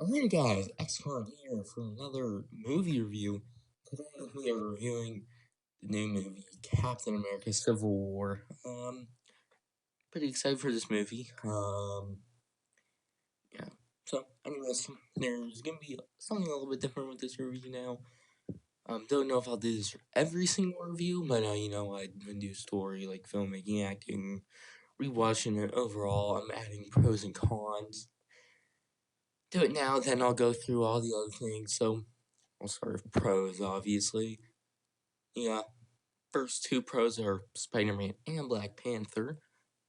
Alright guys, Xcon here for another movie review. Today we are reviewing the new movie, Captain America Civil War. Pretty excited for this movie. Yeah. So, anyways, there's gonna be something a little bit different with this review now. Don't know if I'll do this for every single review, but I do story, like filmmaking, acting, rewatching it overall. I'm adding pros and cons. Do it now, then I'll go through all the other things. So, I'll start with pros, obviously. Yeah, first two pros are Spider-Man and Black Panther.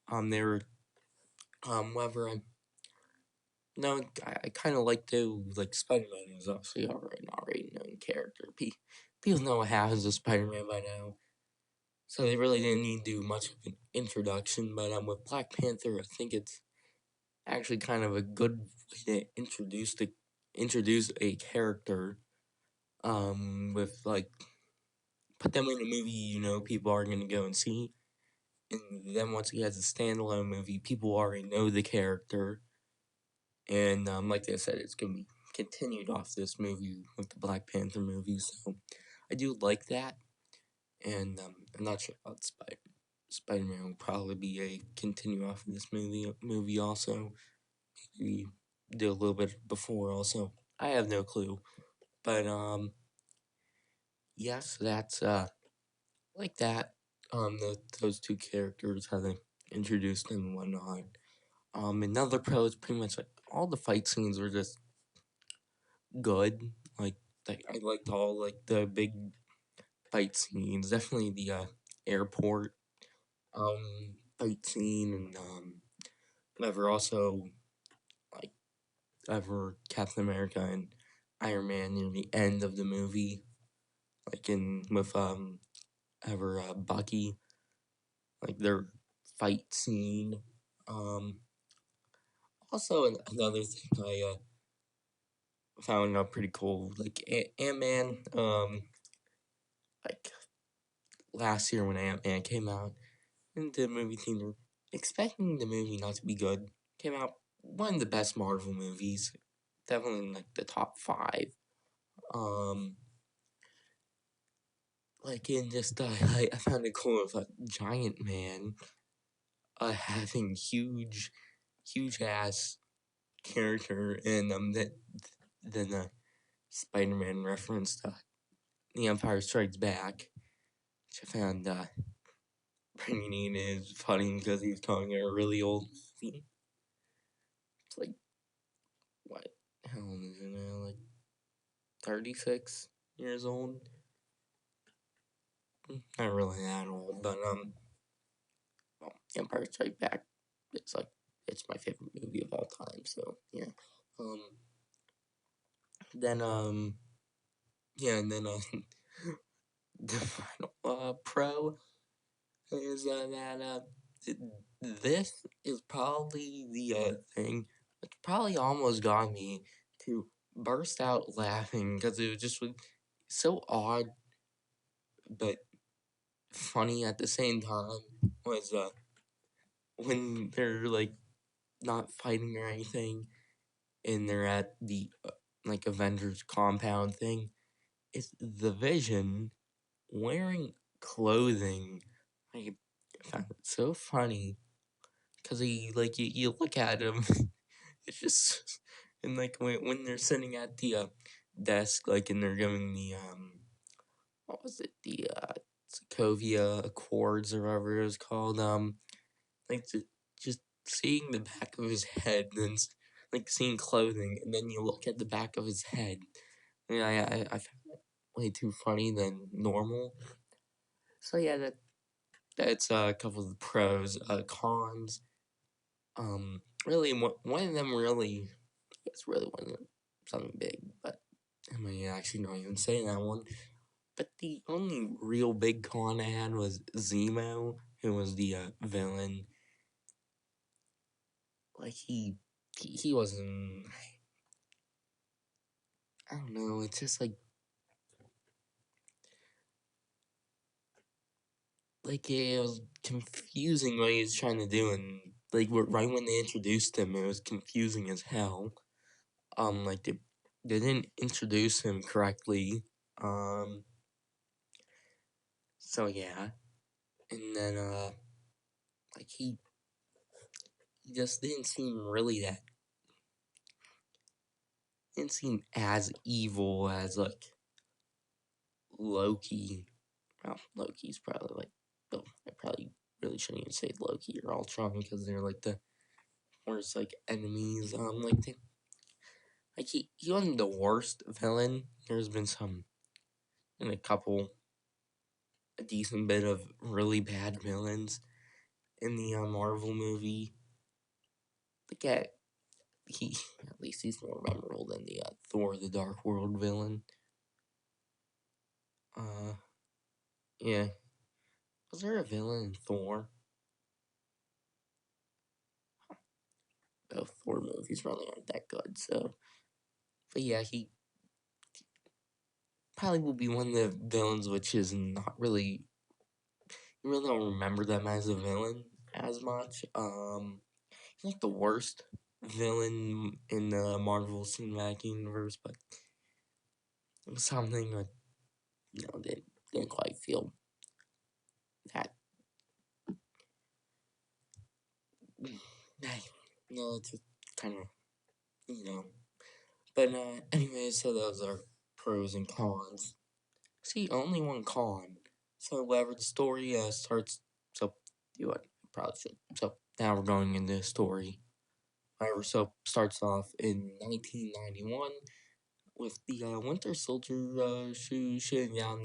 They're, whether I, no, I kind of like Spider-Man is obviously already known character. People know what happens with Spider-Man by now. So they really didn't need to do much of an introduction, but with Black Panther, I think it's actually kind of a good way to introduce a character, with like put them in a movie, people are going to go and see. And then once he has a standalone movie, people already know the character. And like I said, it's going to be continued off this movie with the Black Panther movie. So I do like that. And I'm not sure about Spider-Man will probably be a continue off of this movie also. Maybe do a little bit before also. I have no clue. But yes, that's like that. Those two characters, how they introduced them and whatnot. Another pro is pretty much like all the fight scenes were just good. Like I liked all like the big fight scenes. Definitely the airport fight scene and whatever. Also like ever Captain America and Iron Man near the end of the movie, like in with ever Bucky, like their fight scene. Um, Also another thing I found out pretty cool, like Ant-Man, like last year when Ant-Man came out in the movie theater, expecting the movie not to be good, came out one of the best Marvel movies, definitely in like the top 5. Um, like in just I found it cool with a giant man, having huge ass character, and that then Spider-Man referenced The Empire Strikes Back, which I found pretty neat. Is funny because he's calling it a really old movie. It's like, what? How old is it now? Like 36 years old? Not really that old, but well, Empire Strikes Back. It's my favorite movie of all time. So yeah. Um. Then yeah, and then the final pro is that this is probably the thing that probably almost got me to burst out laughing because it was just so odd but funny at the same time. Was when they're like not fighting or anything and they're at the like Avengers compound thing. It's the Vision wearing clothing. I found it so funny because he like you look at him, it's just and like when they're sitting at the desk, like and they're giving the what was it, the Sokovia Accords or whatever it was called, like just seeing the back of his head, and then like seeing clothing, and then you look at the back of his head. Yeah, I found it way too funny than normal. So yeah, that's a couple of the pros. Cons. Really, one of them really, it's really wasn't something big, but I might actually not even say that one. But the only real big con I had was Zemo, who was the villain. Like he wasn't. I don't know. It's just like it was confusing what he was trying to do, and like right when they introduced him, it was confusing as hell. like they didn't introduce him correctly. Um, so yeah, and then like he just didn't seem as evil as like Loki. Well, Loki's probably like, well, I probably really shouldn't even say Loki or Ultron because they're like the worst like enemies. He wasn't the worst villain. There's been a couple, a decent bit of really bad villains in the Marvel movie. The cat, he at least he's more memorable than the Thor: The Dark World villain. Yeah. Was there a villain in Thor? Both Thor movies really aren't that good, so. But yeah, he probably will be one of the villains, which is not really. You really don't remember them as a villain as much. He's like the worst villain in the Marvel Cinematic Universe, but something like, didn't quite feel that. It's just kind of, you know. But anyway, so those are pros and cons. See, only one con. So whatever the story starts. So you what? Probably should. So now we're going into the story. However, so starts off in 1991 with the Winter Soldier shooting down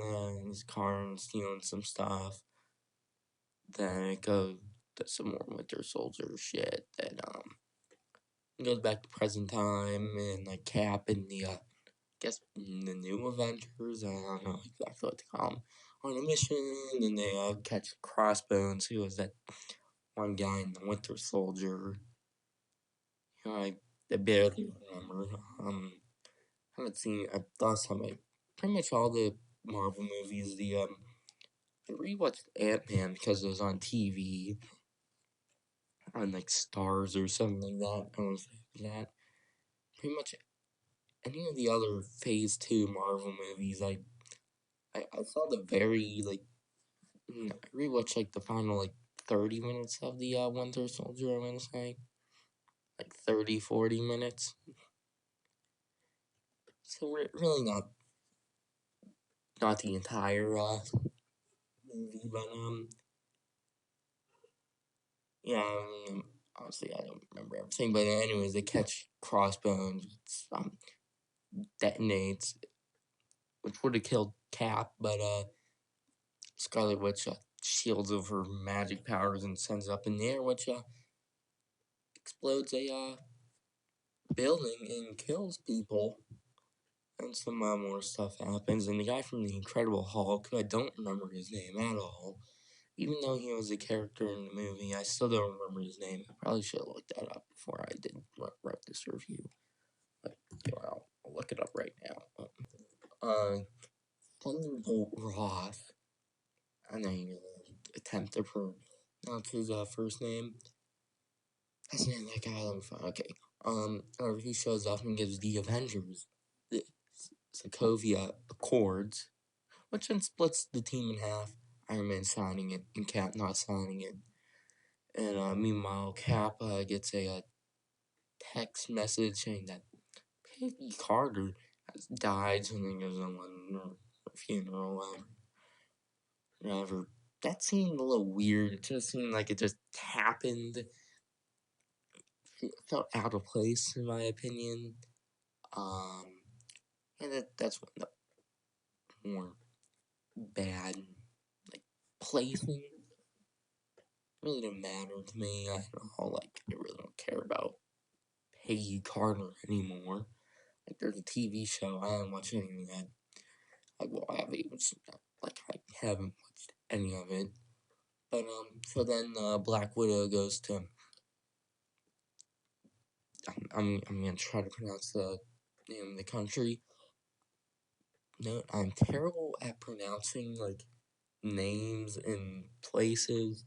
his car and stealing some stuff. Then it goes to some more Winter Soldier shit. Then it goes back to present time and like Cap and the guess the new Avengers. I don't know exactly what to call them. On a mission, and they catch Crossbones, who was that one guy in the Winter Soldier. I barely remember. Haven't seen last time I pretty much all the Marvel movies. I rewatched Ant-Man because it was on TV on like Stars or something like that. I was that. Pretty much any of the other Phase 2 Marvel movies, I saw the very like I rewatched like the final like 30 minutes of the Winter Soldier. I want to say like 30-40 minutes. So we're really not the entire movie, but yeah, honestly, I don't remember everything. But anyways, they catch Crossbones, detonates, which would have killed Cap, but Scarlet Witch shields of her magic powers and sends it up in the air, which explodes a building and kills people. And some more stuff happens, and the guy from the Incredible Hulk, who I don't remember his name at all, even though he was a character in the movie, I still don't remember his name. I probably should have looked that up before I did write this review. But I'll look it up right now. Thunderbolt Ross. I know you're gonna attempt to pronounce his first name. That's not that guy. Let me find. Okay. Or he shows up and gives the Avengers the Sokovia Accords, which then splits the team in half. Iron Man signing it and Cap not signing it. And meanwhile, Cap gets a text message saying that Peggy Carter has died. Something goes on her funeral, whatever. That seemed a little weird. It just seemed like it just happened. It felt out of place, in my opinion. Um, and that's one of the more bad, like, placing. Really didn't matter to me. I don't know, like, I really don't care about Peggy Carter anymore. Like, there's a TV show. I haven't watched any of that. I haven't even, like, I haven't watched any of it. But, so then, Black Widow goes to, I'm gonna try to pronounce the name of the country. No, I'm terrible at pronouncing, like, names and places.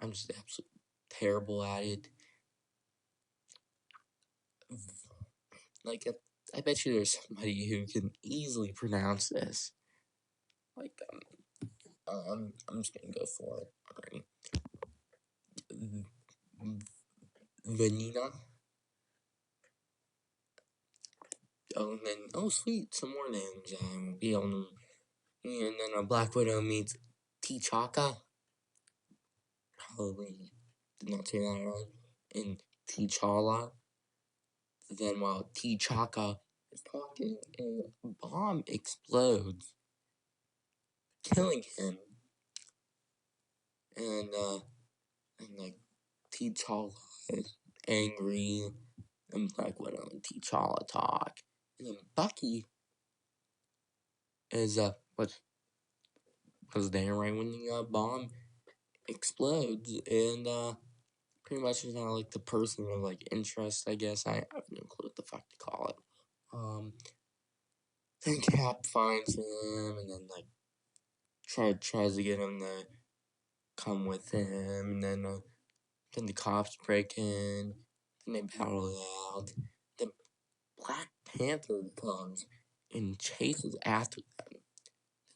I'm just absolutely terrible at it. like I bet you there's somebody who can easily pronounce this. Like I'm just gonna go for it. Alright. Vanina. Oh, and then sweet, some more names. Be on, and then a Black Widow meets T'Chaka. Probably did not say that right. And T'Challa. Then while T'Chaka is talking, a bomb explodes, killing him. And like T'Challa is angry, and Black Widow and T'Challa talk. And then Bucky is was there right when the bomb explodes, and pretty much is not like the person of like interest, I guess. I have no clue what the fuck to call it. Then Cap finds him, and then like tries to get him to come with him, and then the cops break in, and they battle it out. Then Black Panther comes and chases after them.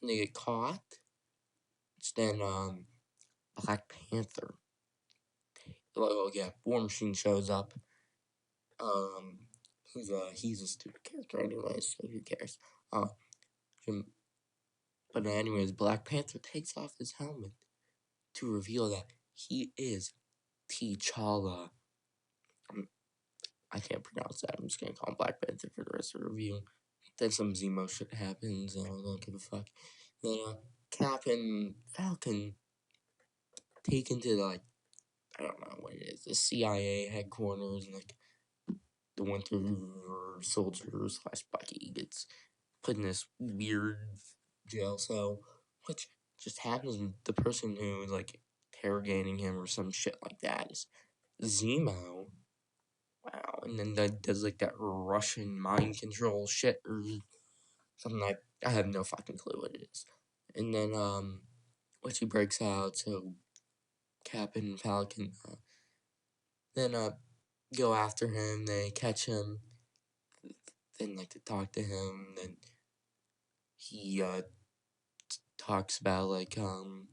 Then they get caught. Then Black Panther, War Machine shows up. He's a stupid character anyways, so who cares? But anyways, Black Panther takes off his helmet to reveal that he is T'Challa. I can't pronounce that. I'm just gonna call him Black Panther for the rest of the review. Then some Zemo shit happens, and I don't give a fuck. Then Cap and Falcon take into like I don't know what it is, the CIA headquarters, and like the Winter Soldier / Bucky gets put in this weird jail cell, which just happens. The person who is like interrogating him or some shit like that is Zemo. Wow, and then that does like that Russian mind control shit or something like I have no fucking clue what it is. And then when she breaks out, so Cap and Falcon then go after him. They catch him. Then like to talk to him. Then he talks about like that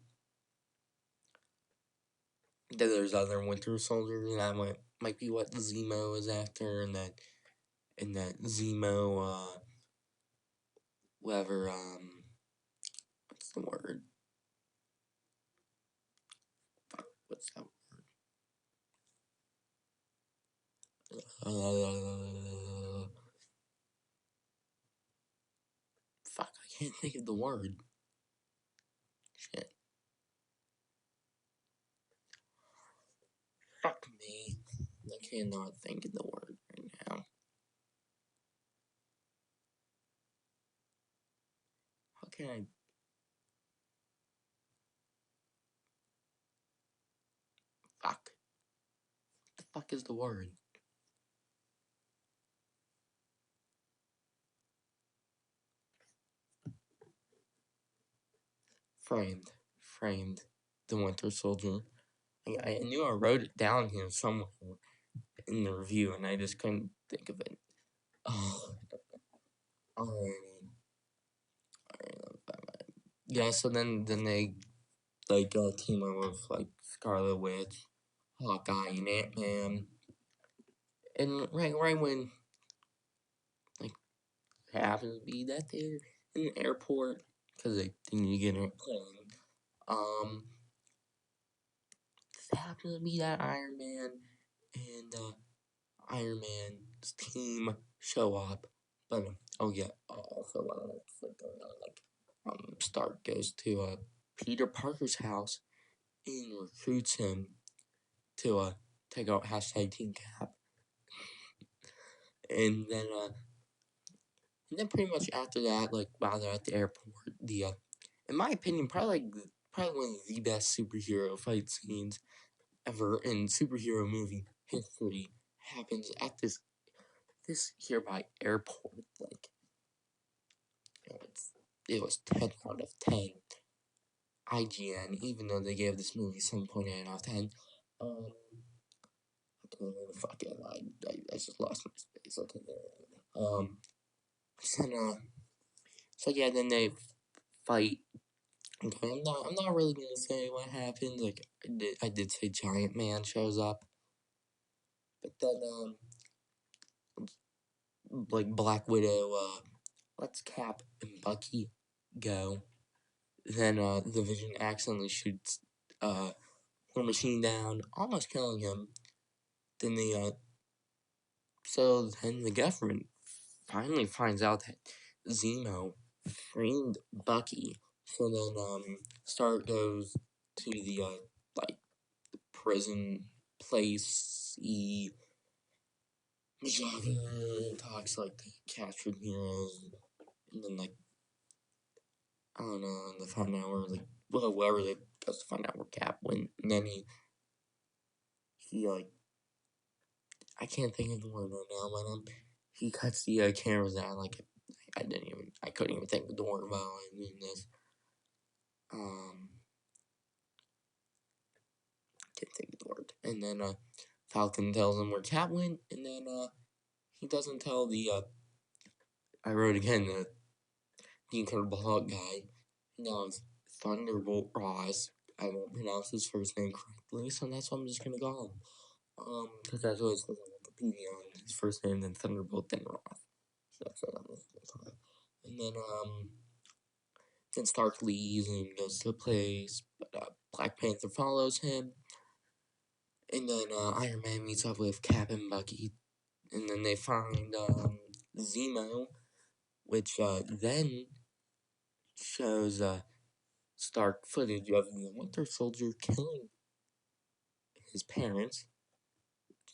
there's other Winter Soldiers, and that might be what Zemo is after, and that Zemo whatever what's the word? Fuck, what's that word? Fuck, I can't think of the word. Shit. Fuck me. I cannot think of the word right now. How can I? Fuck. What the fuck is the word? Framed. The Winter Soldier. I knew I wrote it down here somewhere in the review, and I just couldn't think of it. Oh, alrighty. Yeah, so then they like team up with like Scarlet Witch, Hawkeye, and Ant-Man, and right when like it happens to be that they're in an airport because they need to get in a plane. This happens to be that Iron Man and Iron Man's team show up, but also like going on like Stark goes to Peter Parker's house and recruits him to take out hashtag Team Cap, and then pretty much after that, like while they're at the airport, the in my opinion, probably one of the best superhero fight scenes ever in superhero movie history happens at this hereby airport. Like it was 10 out of 10. IGN, even though they gave this movie 7.8 out of 10. I can't even fucking I just lost my space. Okay, there. Then, so yeah, then they fight. Okay, I'm not really gonna say what happens. Like, I did say Giant Man shows up, but then, like Black Widow, lets Cap and Bucky go. Then, the Vision accidentally shoots, War Machine down, almost killing him. Then so then the government finally finds out that Zemo framed Bucky. So then, Stark goes to the, like, prison place. He talks like the captured heroes, and then, like, I don't know, in the find out where, like, well, wherever they goes to find out where Cap went, and then he like, I can't think of the word right now, but he cuts the cameras down. Like, I couldn't even think of the word while I'm doing this. Can't think of the word. And then Falcon tells him where Cap went, and then he doesn't tell the I wrote again the Incredible Hulk guy. Now it's Thunderbolt Ross. I won't pronounce his first name correctly, so that's what I'm just gonna call him. Because that's what it says on Wikipedia on his first name, then Thunderbolt, then Ross. So that's what I'm gonna call him. And then Stark leaves and goes to a place, but Black Panther follows him. And then Iron Man meets up with Cap and Bucky. And then they find Zemo, which then shows Stark footage of the Winter Soldier killing his parents.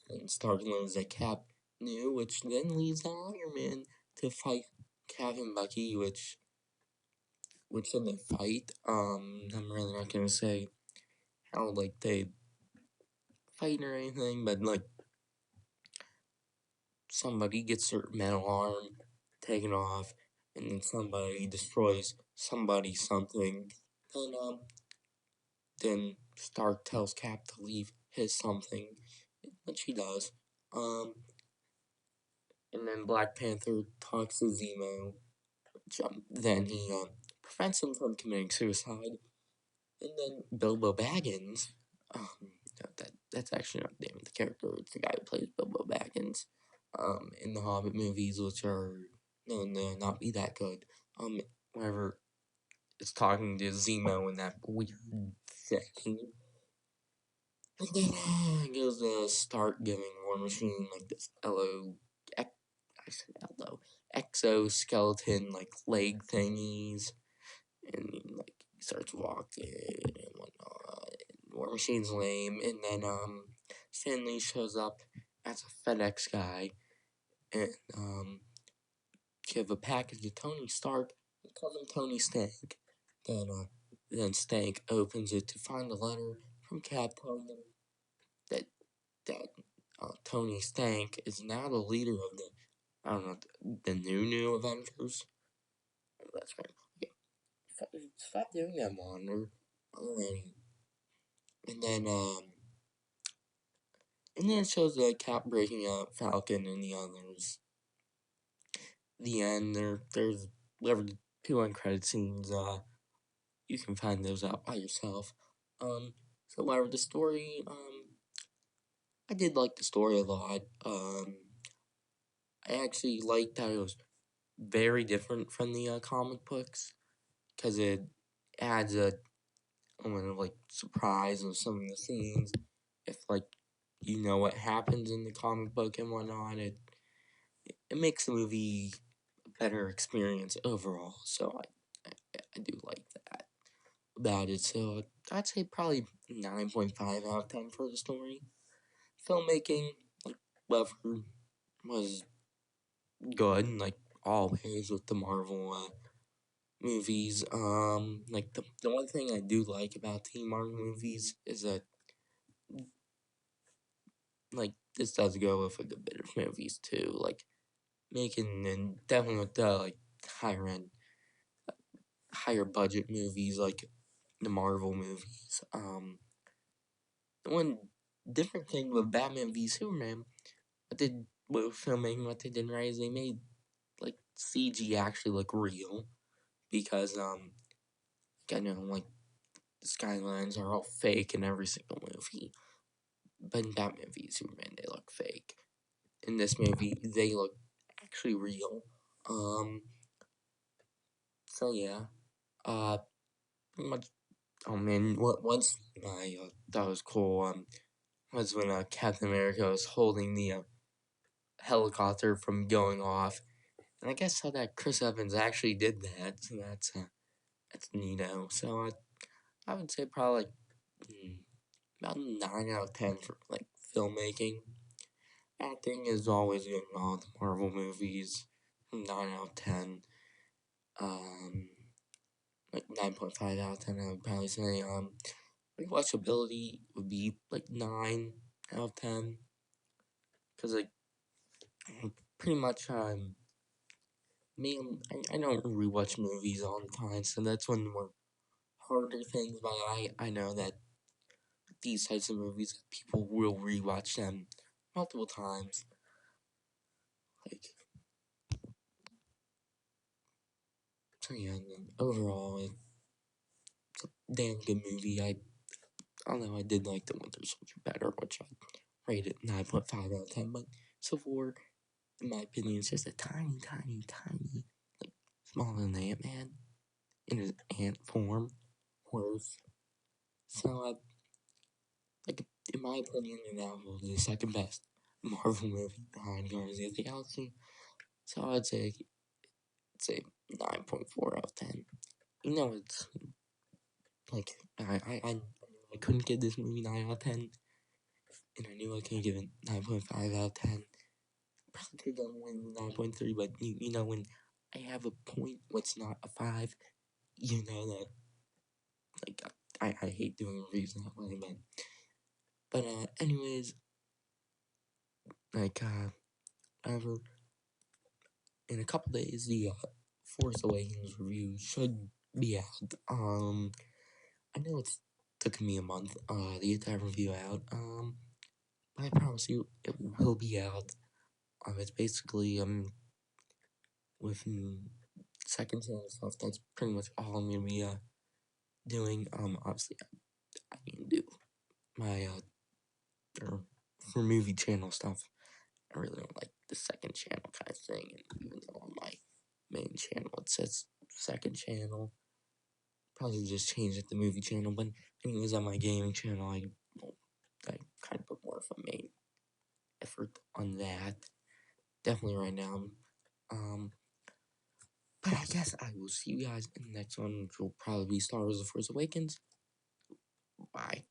And Stark learns that Cap knew, which then leads Iron Man to fight Cap and Bucky, which then they fight. I'm really not gonna say how like they fight or anything, but like somebody gets their metal arm taken off, and then somebody destroys somebody something. And then Stark tells Cap to leave his something, which he does. And then Black Panther talks to Zemo, which then he prevents him from committing suicide. And then Bilbo Baggins, that's actually not the name of the character. It's the guy who plays Bilbo Baggins. In the Hobbit movies, which are known to not be that good. Whenever it's talking to Zemo in that weird thing. And then it goes to start giving War Machine like this exoskeleton like leg thingies, and like he starts walking and whatnot. And War Machine's lame, and then Stanley shows up as a FedEx guy, and give a package to Tony Stark and calls him Tony Stank. Then Stank opens it to find a letter from Cap telling him that Tony Stank is now the leader of the new Avengers. Oh, that's right. Okay. Stop doing that, Monitor. Alrighty. And then it shows Cap breaking out Falcon and the others. The end. There's whatever the two uncredited scenes. You can find those out by yourself. So whatever the story. I did like the story a lot. I actually liked that it was very different from the comic books, because it adds a like surprise of some of the scenes. If like you know what happens in the comic book and whatnot, it makes the movie a better experience overall. So I do like that about it. So I'd say probably 9.5 out of 10 for the story. Filmmaking, like, whatever, was good, like always with the Marvel movies. Like the one thing I do like about the Marvel movies is that like this does go with like a bit of movies too, like making and definitely with the like higher end, higher budget movies like the Marvel movies. The one different thing with Batman v Superman, what they were filming, what they did right is they made like CG actually look real because I know like the skylines are all fake in every single movie, but in Batman v Superman they look fake. In this movie they look actually real. Um, so yeah, pretty much. Oh man, what once I thought was cool was when Captain America was holding the helicopter from going off, and I guess how that Chris Evans actually did that. So that's neato. So I would say probably like, about 9 out of 10 for like filmmaking. Acting is always good in all the Marvel movies. 9 out of 10. Um, like 9.5 out of 10. I would probably say rewatchability would be like 9 out of 10. Cause like pretty much me I don't rewatch movies all the time, so that's one of the more harder things. But I know that these types of movies people will rewatch them multiple times. Like so yeah, and then overall it's a damn good movie. Although I did like the Winter Soldier better, which I rated 9.5 out of 10. But Civil War, in my opinion, is just a tiny, like smaller than Ant-Man in his ant form. Worse. So like in my opinion, it now holds the second best Marvel movie behind Guardians of the Galaxy. So I'd say 9.4 out of 10. You know, it's like I couldn't give this movie 9 out of 10, and I knew I couldn't give it 9.5 out of 10. Probably could have done 9.3, but you know when I have a point what's not a 5, you know that like I hate doing reviews that way, but anyways, like ever in a couple days the Force Awakens review should be out. I know it's took me a month to get that review out. But I promise you it will be out. It's basically with second channel stuff. That's pretty much all I'm gonna be doing. Obviously I can do my or for movie channel stuff. I really don't like the second channel kind of thing, and even though on my main channel it says second channel, probably just change it to movie channel. But anyways, on my gaming channel, I kind of put more of a main effort on that. Definitely right now. Um, but I guess I will see you guys in the next one, which will probably be Star Wars: The Force Awakens. Bye.